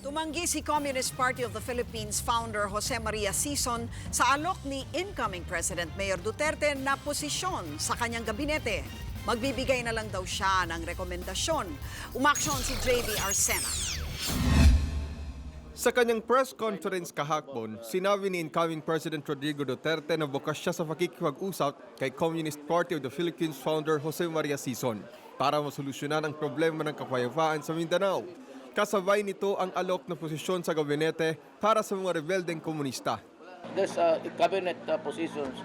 Tumanggi si Communist Party of the Philippines founder Jose Maria Sison sa alok ni incoming President Mayor Duterte na posisyon sa kanyang gabinete. Magbibigay na lang daw siya ng rekomendasyon. Umaksyon si JV Arsena. Sa kanyang press conference kahapon, sinabi ni incoming President Rodrigo Duterte na bukas siya sa pakikipag-usap kay Communist Party of the Philippines founder Jose Maria Sison para masolusyonan ang problema ng kapayapaan sa Mindanao. Kasabay nito ang alok na posisyon sa gabinete para sa mga rebeldeng komunista. There's cabinet positions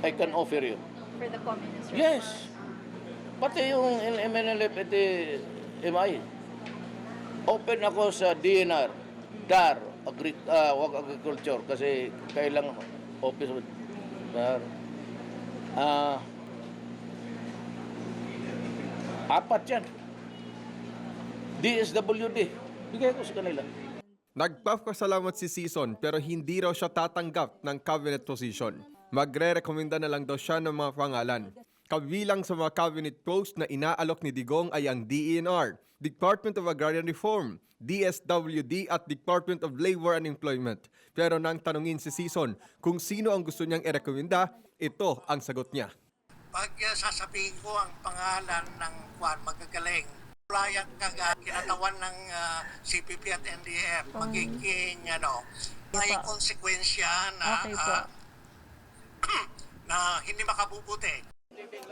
I can offer you. For the communist? Yes. Pati yung MNLF at MI. Open ako sa DNR, DAR, agriculture, kasi kailang office with DAR. Apat yan. DSWD. Bigay ko sa kanila. Nagpapasalamat si Sison pero hindi raw siya tatanggap ng cabinet position. Magre-rekomenda na lang daw siya ng mga pangalan. Kabilang sa mga cabinet post na inaalok ni Digong ay ang DENR, Department of Agrarian Reform, DSWD at Department of Labor and Employment. Pero nang tanungin si Sison kung sino ang gusto niyang irekomenda, ito ang sagot niya. Pag sasabihin ko ang pangalan ng magagaling, playag kinatawan ng CPP at NDF, magiging may konsekwensya na, na hindi makabubuti.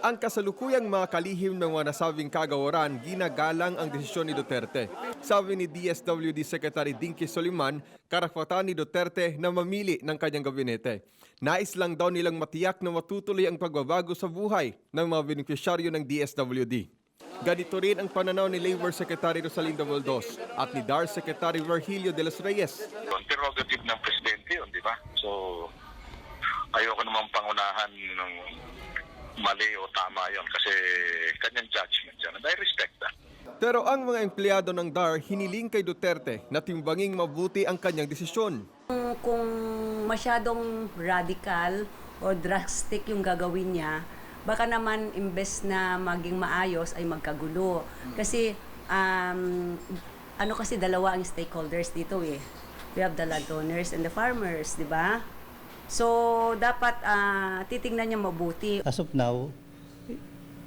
Ang kasalukuyang mga kalihim ng mga nasabing kagawaran, ginagalang ang desisyon ni Duterte. Sabi ni DSWD Secretary Dinky Soliman, karapatan ni Duterte na mamili ng kanyang gabinete. Nais lang daw nilang matiyak na matutuloy ang pagbabago sa buhay ng mga benepisyaryo ng DSWD. Ganito rin ang pananaw ni Labor Secretary Rosalinda Boldos at ni DAR Secretary Virgilio de los Reyes. Prerogative ng presidente yun, di ba? So, ayoko naman pangunahan ng mali o tama yon kasi kanyang judgment yan. And I respect that. Pero ang mga empleyado ng DAR hiniling kay Duterte na timbanging mabuti ang kanyang desisyon. Kung masyadong radical o drastic yung gagawin niya, baka naman imbes na maging maayos ay magkagulo. Kasi kasi dalawa ang stakeholders dito eh. We have the landowners and the farmers, di ba? So dapat titingnan niya mabuti. As of now,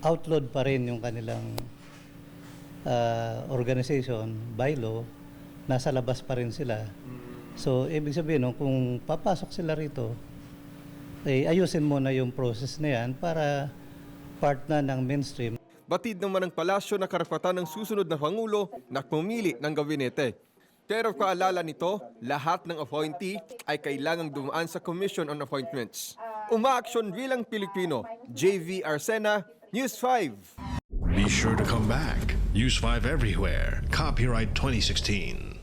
outlawed pa rin yung kanilang organization by law, nasa labas pa rin sila. So ibig sabihin kung papasok sila rito, ayusin mo na yung process na yan para part na ng mainstream. Batid naman ng palasyo na karapatan ng susunod na Pangulo na pumili ng gabinete. Pero paalala nito, lahat ng appointee ay kailangang dumaan sa Commission on Appointments. Umaaksyon bilang Pilipino, JV Arsena, News 5. Be sure to come back. News 5 everywhere. Copyright 2016.